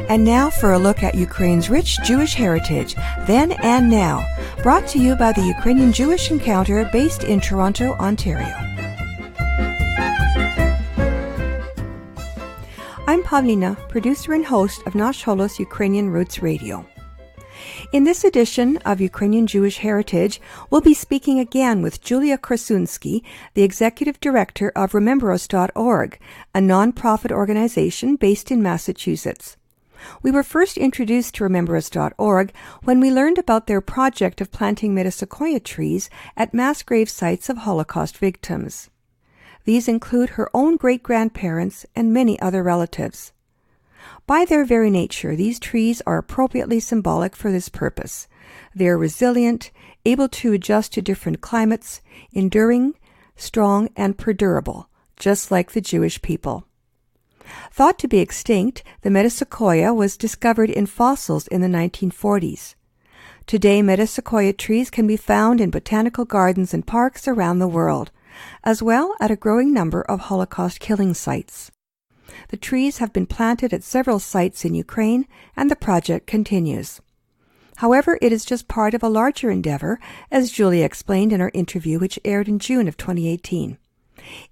And now for a look at Ukraine's rich Jewish heritage, then and now, brought to you by the Ukrainian Jewish Encounter based in Toronto, Ontario. I'm Pavlina, producer and host of Nash Holos Ukrainian Roots Radio. In this edition of Ukrainian Jewish Heritage, we'll be speaking again with Julia Korsunsky, the Executive Director of rememberas.org, a non-profit organization based in Massachusetts. We were first introduced to rememberas.org when we learned about their project of planting metasequoia trees at mass grave sites of Holocaust victims. These include her own great-grandparents and many other relatives. By their very nature, these trees are appropriately symbolic for this purpose. They are resilient, able to adjust to different climates, enduring, strong, and perdurable, just like the Jewish people. Thought to be extinct, the metasequoia was discovered in fossils in the 1940s. Today, metasequoia trees can be found in botanical gardens and parks around the world, as well as at a growing number of Holocaust killing sites. The trees have been planted at several sites in Ukraine, and the project continues. However, it is just part of a larger endeavor, as Julia explained in our interview, which aired in June of 2018.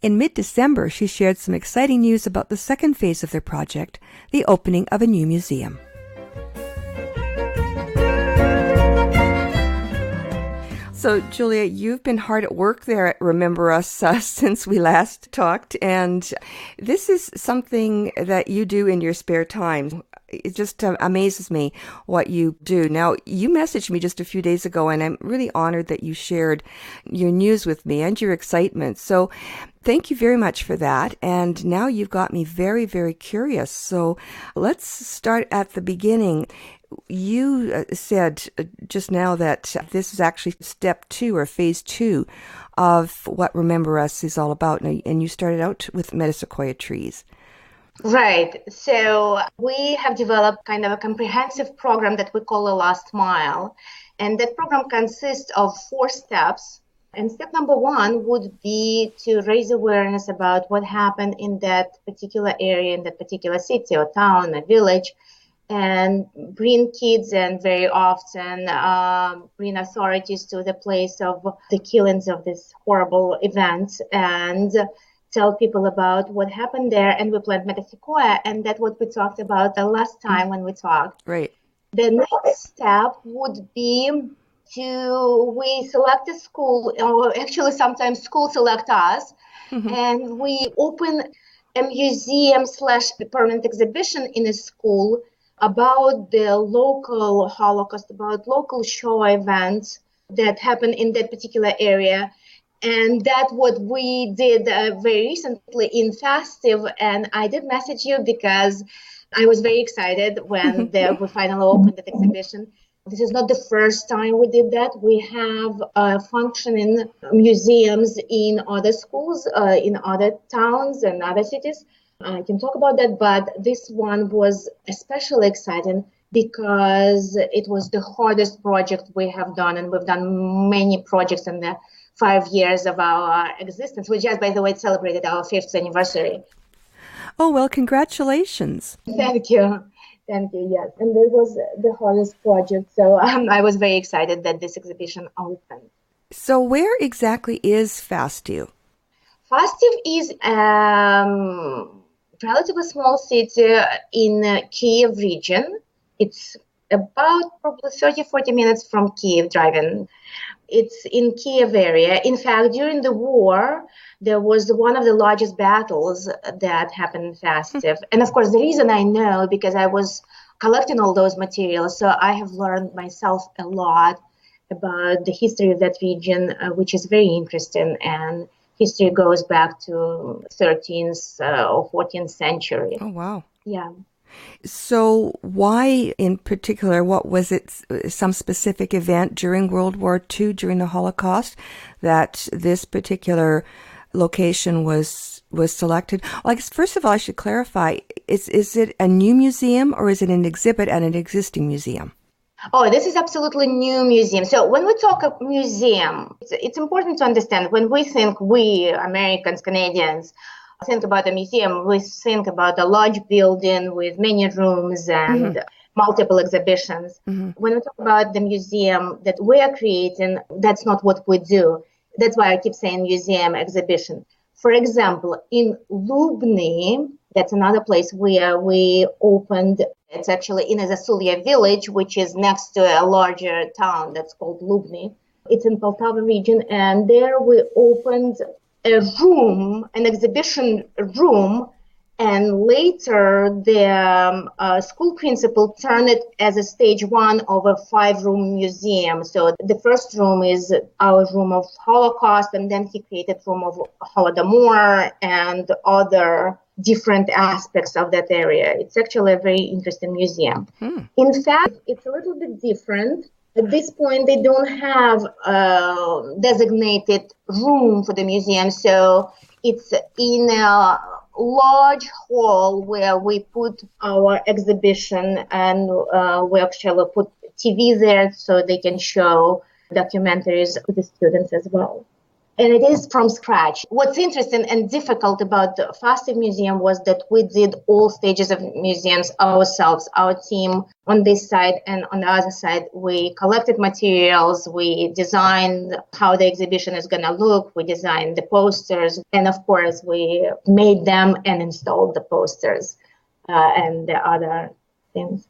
In mid-December, she shared some exciting news about the second phase of their project, the opening of a new museum. So, Julia, you've been hard at work there at Remember Us since we last talked, and this is something that you do in your spare time. It just amazes me what you do. Now, you messaged me just a few days ago, and I'm really honored that you shared your news with me and your excitement. So thank you very much for that. And now you've got me very, very curious. So let's start at the beginning. You said just now that this is actually step 2 or phase 2 of what Remember Us is all about. And you started out with metasequoia trees. Right. So we have developed kind of a comprehensive program that we call the Last Mile. And that program consists of 4 steps. And step number 1 would be to raise awareness about what happened in that particular area, in that particular city or town or village, and bring kids and very often bring authorities to the place of the killings of this horrible event and tell people about what happened there. And we plant metasequoia, and that's what we talked about the last time when we talked. Right. The next step would be we select a school, or actually sometimes schools select us, and we open a museum/permanent exhibition in a school about the local Holocaust, about local show events that happen in that particular area. And that's what we did very recently in Fastiv. And I did message you because I was very excited when we finally opened that exhibition. This is not the first time we did that. We have functioning museums in other schools, in other towns and other cities. I can talk about that, but this one was especially exciting because it was the hardest project we have done, and we've done many projects in the 5 years of our existence. We just, by the way, celebrated our 5th anniversary. Oh, well, congratulations. Thank you. Thank you, yes. And it was the hardest project, so I was very excited that this exhibition opened. So where exactly is Fastiv? Fastiv is a relatively small city in Kiev region. It's about probably 30-40 minutes from Kiev driving. It's in Kiev area. In fact, during the war, there was one of the largest battles that happened in Fastiv. And of course, the reason I know, because I was collecting all those materials, so I have learned myself a lot about the history of that region, which is very interesting. And history goes back to 13th or 14th century. Oh, wow. Yeah. So why in particular, what was it, some specific event during World War II, during the Holocaust, that this particular location was selected? Well, I guess first of all, I should clarify, is it a new museum or is it an exhibit at an existing museum? Oh, this is absolutely new museum. So when we talk of museum, it's important to understand when we think we, Americans, Canadians, think about a museum, we think about a large building with many rooms and multiple exhibitions. When we talk about the museum that we are creating, that's not what we do. That's why I keep saying museum exhibition. For example, in Lubny, that's another place where we opened, it's actually in a Zasulia village, which is next to a larger town that's called Lubny. It's in Poltava region, and there we opened a room, an exhibition room, and later the school principal turned it as a stage one of a 5-room museum. So the first room is our room of Holocaust, and then he created room of Holodomor and other different aspects of that area. It's actually a very interesting museum. In fact, it's a little bit different. At this point, they don't have a designated room for the museum, so it's in a large hall where we put our exhibition, and we actually put TV there so they can show documentaries to the students as well. And it is from scratch. What's interesting and difficult about the Fastiv Museum was that we did all stages of museums ourselves, our team on this side, and on the other side, we collected materials, we designed how the exhibition is going to look, we designed the posters, and of course, we made them and installed the posters and the other things.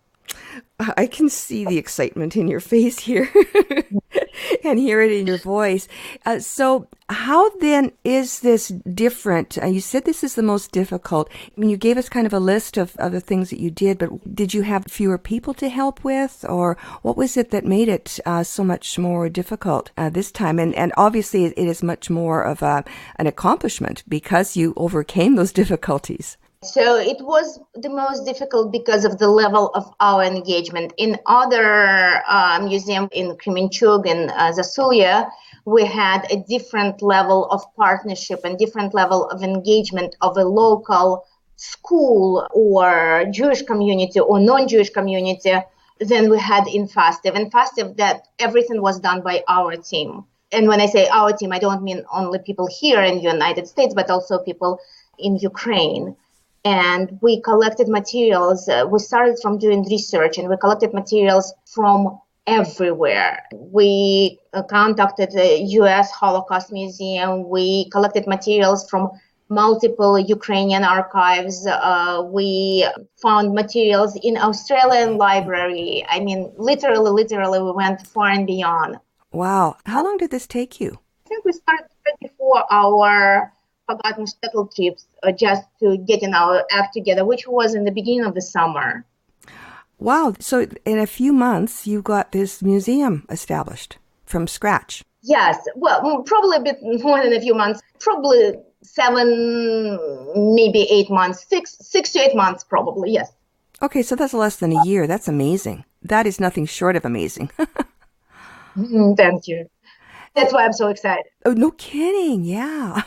I can see the excitement in your face here and hear it in your voice. So how then is this different? You said this is the most difficult. I mean, you gave us kind of a list of the things that you did, but did you have fewer people to help with? Or what was it that made it so much more difficult this time? And obviously it is much more of an accomplishment because you overcame those difficulties. So it was the most difficult because of the level of our engagement. In other museums in Kremenchug and Zasulia, we had a different level of partnership and different level of engagement of a local school or Jewish community or non-Jewish community than we had in Fastiv. In Fastiv, that everything was done by our team. And when I say our team, I don't mean only people here in the United States, but also people in Ukraine. And we collected materials. We started from doing research, and we collected materials from everywhere. We contacted the U.S. Holocaust Museum. We collected materials from multiple Ukrainian archives. We found materials in Australian library. I mean, literally, we went far and beyond. Wow. How long did this take you? I think we started before our forgotten shuttle trips just to getting our act together, which was in the beginning of the summer. Wow. So in a few months, you got this museum established from scratch. Yes. Well, probably a bit more than a few months, probably 7, maybe 8 months, 6 to 8 months, probably. Yes. Okay. So that's less than a year. That's amazing. That is nothing short of amazing. Thank you. That's why I'm so excited. Oh, no kidding. Yeah.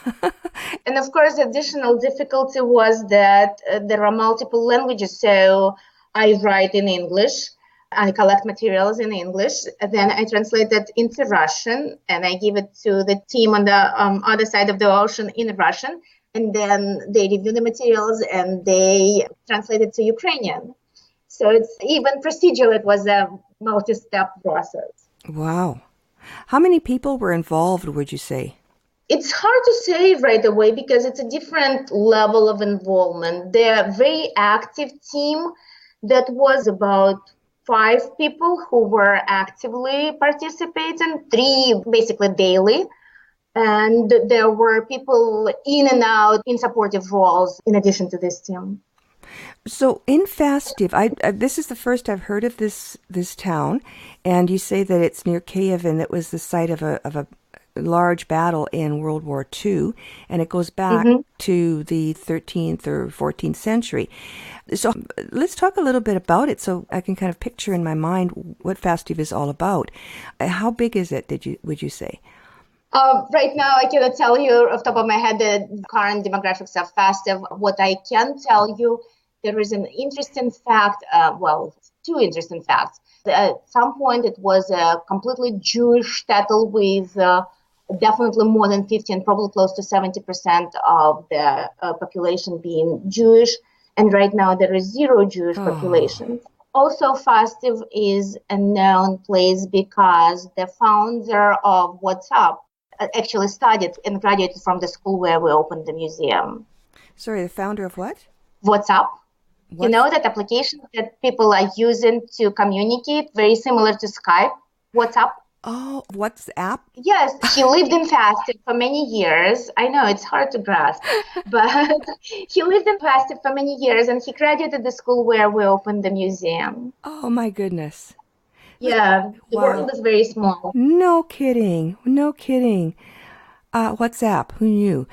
And of course, the additional difficulty was that there are multiple languages. So I write in English, I collect materials in English, and then I translate that into Russian, and I give it to the team on the other side of the ocean in Russian. And then they review the materials and they translate it to Ukrainian. So it's even procedural. It was a multi-step process. Wow. How many people were involved, would you say? It's hard to say right away because it's a different level of involvement. They're a very active team that was about 5 people who were actively participating, 3 basically daily. And there were people in and out in supportive roles in addition to this team. So in Fastiv, this is the first I've heard of this town, and you say that it's near Kiev, and it was the site of a large battle in World War II, and it goes back to the 13th or 14th century. So let's talk a little bit about it, so I can kind of picture in my mind what Fastiv is all about. How big is it? Would you say? Right now, I cannot tell you off the top of my head the current demographics of Fastiv. What I can tell you, there is an interesting fact, 2 interesting facts. At some point, it was a completely Jewish shtetl with definitely more than 50 and probably close to 70% of the population being Jewish. And right now there is zero Jewish population. Also, Fastiv is a known place because the founder of WhatsApp actually studied and graduated from the school where we opened the museum. Sorry, the founder of what? WhatsApp. You know that application that people are using to communicate, very similar to Skype, WhatsApp? Oh, WhatsApp? Yes, he lived in Fastiv for many years. I know it's hard to grasp, but he lived in Fastiv for many years, and he graduated the school where we opened the museum. Oh, my goodness. Yeah, the world is very small. No kidding. No kidding. WhatsApp, who knew?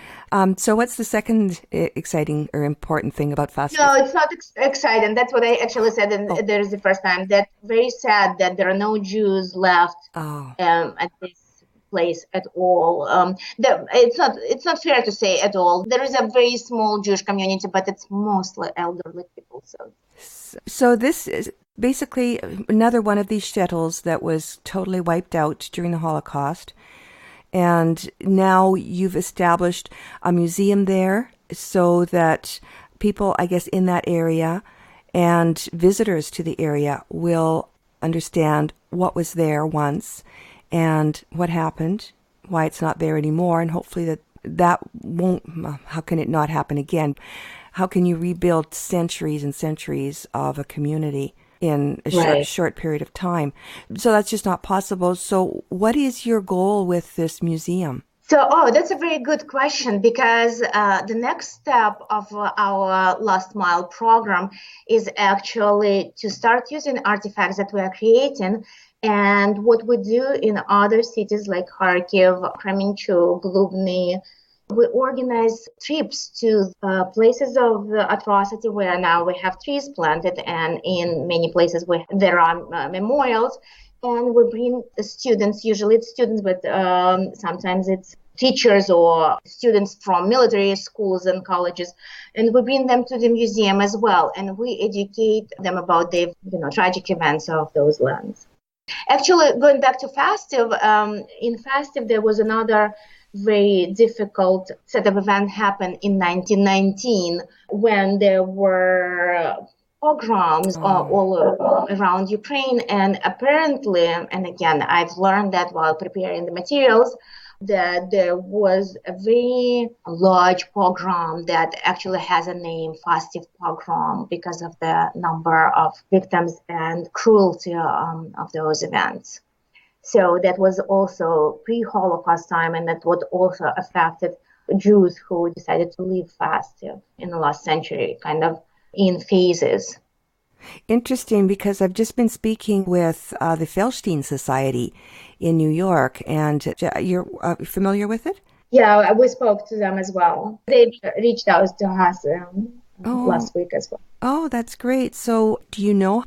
So what's the second exciting or important thing about Fastiv? No, it's not exciting. That's what I actually said, and there is the first time. That very sad that there are no Jews left at this place at all. It's not fair to say at all. There is a very small Jewish community, but it's mostly elderly people. So this is basically another one of these shtetls that was totally wiped out during the Holocaust. And now you've established a museum there so that people, I guess, in that area and visitors to the area will understand what was there once and what happened, why it's not there anymore, and hopefully that won't, how can it not happen again? How can you rebuild centuries and centuries of a community in a short period of time? So that's just not possible. So what is your goal with this museum? So, that's a very good question, because the next step of our Last Mile program is actually to start using artifacts that we are creating. And what we do in other cities like Kharkiv, Kremenchuk, Lubny, we organize trips to places of atrocity where now we have trees planted, and in many places where there are memorials. And we bring the students, usually it's students, but sometimes it's teachers or students from military schools and colleges, and we bring them to the museum as well. And we educate them about the tragic events of those lands. Actually, going back to Fastiv, in Fastiv there was another very difficult set of events happened in 1919 when there were pogroms all around Ukraine. And apparently, and again, I've learned that while preparing the materials, that there was a very large pogrom that actually has a name, Fastiv pogrom, because of the number of victims and cruelty of those events. So that was also pre-Holocaust time, and that would also affected Jews who decided to leave Fastiv in the last century, kind of in phases. Interesting, because I've just been speaking with the Felstein Society in New York, and you're familiar with it? Yeah, we spoke to them as well. They reached out to us last week as well. Oh, that's great. So do you know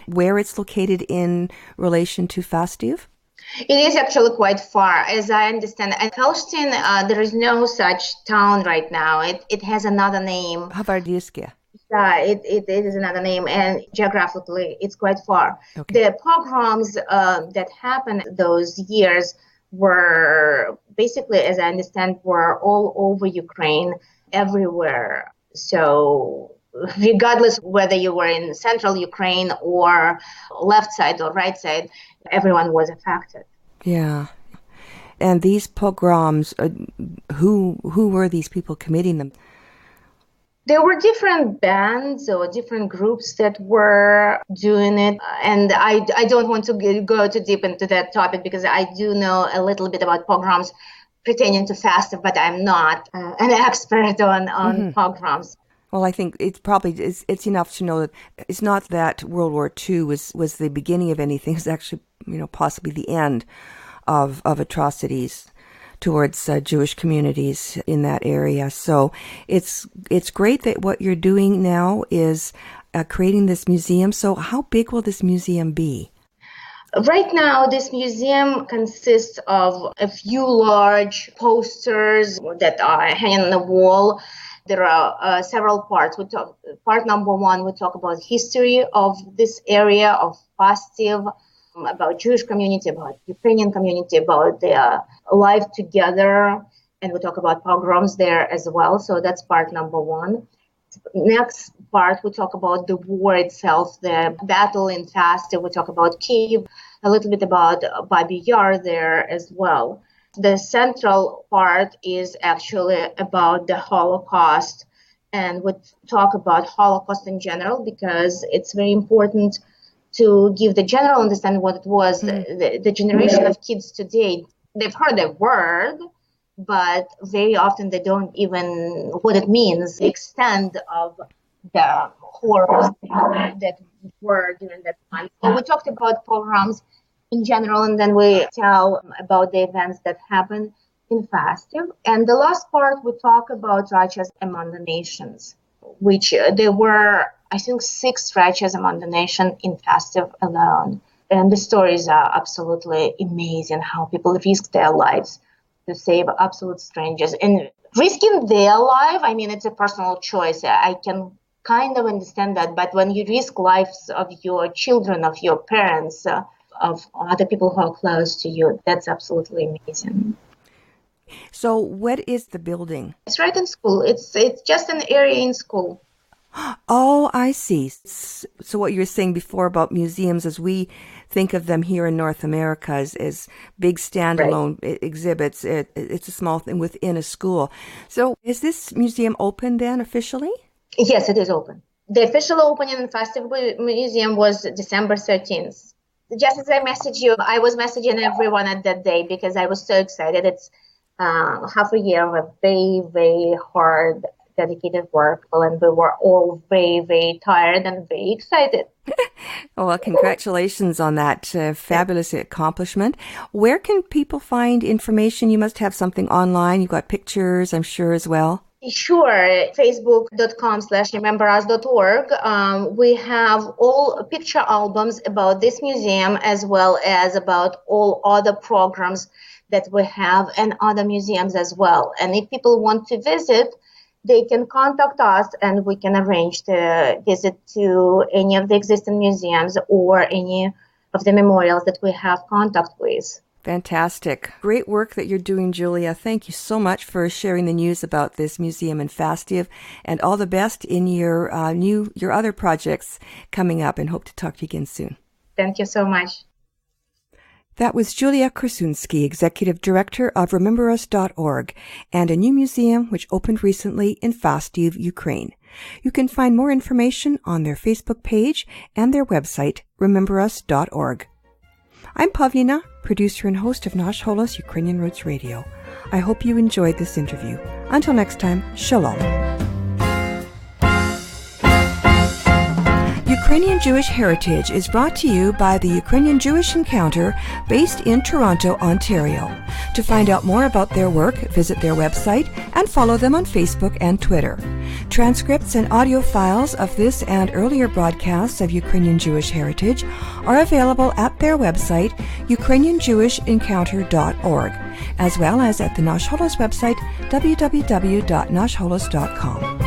where it's located in relation to Fastiv? It is actually quite far, as I understand. At Felstein, there is no such town right now. It has another name. Havardiskaya. Yeah, it is another name, and geographically, it's quite far. Okay. The pogroms that happened those years were basically, as I understand, were all over Ukraine, everywhere. So regardless whether you were in central Ukraine or left side or right side, everyone was affected. Yeah. And these pogroms, who were these people committing them? There were different bands or different groups that were doing it. And I don't want to go too deep into that topic, because I do know a little bit about pogroms pertaining to Fastiv, but I'm not an expert on pogroms. Well, I think it's probably it's enough to know that it's not that World War II was the beginning of anything. It's actually, possibly the end of atrocities towards Jewish communities in that area. So it's great that what you're doing now is creating this museum. So how big will this museum be? Right now, this museum consists of a few large posters that are hanging on the wall. There are several parts. Part number one, we talk about history of this area of Fastiv, about Jewish community, about Ukrainian community, about their life together, and we talk about pogroms there as well. So that's part number one. Next part, we talk about the war itself, the battle in Fastiv. We talk about Kiev, a little bit about Babi Yar there as well. The central part is actually about the Holocaust, and we talk about Holocaust in general because it's very important to give the general understanding what it was. The generation of kids today, they've heard the word, but very often they don't even what it means, the extent of the horrors that were during that time. So we talked about pogroms in general, and then we tell about the events that happened in Fastiv. And the last part, we talk about righteous among the nations, which there were, I think, 6 righteous among the nation in Fastiv alone. And the stories are absolutely amazing, how people risked their lives to save absolute strangers. And risking their life, I mean, it's a personal choice. I can kind of understand that. But when you risk lives of your children, of your parents, of other people who are close to you, that's absolutely amazing. So what is the building? It's right in school. It's just an area in school. Oh, I see. So what you were saying before about museums, as we think of them here in North America as big standalone exhibits, it's a small thing within a school. So is this museum open then officially? Yes, it is open. The official opening in Fastiv Museum was December 13th. Just as I messaged you, I was messaging everyone at that day because I was so excited. It's half a year of a very, very hard, dedicated work, and we were all very, very tired and very excited. Oh, well, congratulations on that fabulous accomplishment. Where can people find information? You must have something online. You've got pictures, I'm sure, as well. Sure. Facebook.com/rememberus.org. We have all picture albums about this museum as well as about all other programs that we have and other museums as well. And if people want to visit, they can contact us and we can arrange to visit to any of the existing museums or any of the memorials that we have contact with. Fantastic. Great work that you're doing, Julia. Thank you so much for sharing the news about this museum in Fastiv, and all the best in your other projects coming up, and hope to talk to you again soon. Thank you so much. That was Julia Korsunsky, Executive Director of rememberus.org, and a new museum which opened recently in Fastiv, Ukraine. You can find more information on their Facebook page and their website, rememberus.org. I'm Pavlina, producer and host of Nash Holos Ukrainian Roots Radio. I hope you enjoyed this interview. Until next time, shalom. Ukrainian Jewish Heritage is brought to you by the Ukrainian Jewish Encounter based in Toronto, Ontario. To find out more about their work, visit their website and follow them on Facebook and Twitter. Transcripts and audio files of this and earlier broadcasts of Ukrainian Jewish Heritage are available at their website, ukrainianjewishencounter.org, as well as at the Nash Holos website, www.nashholos.com.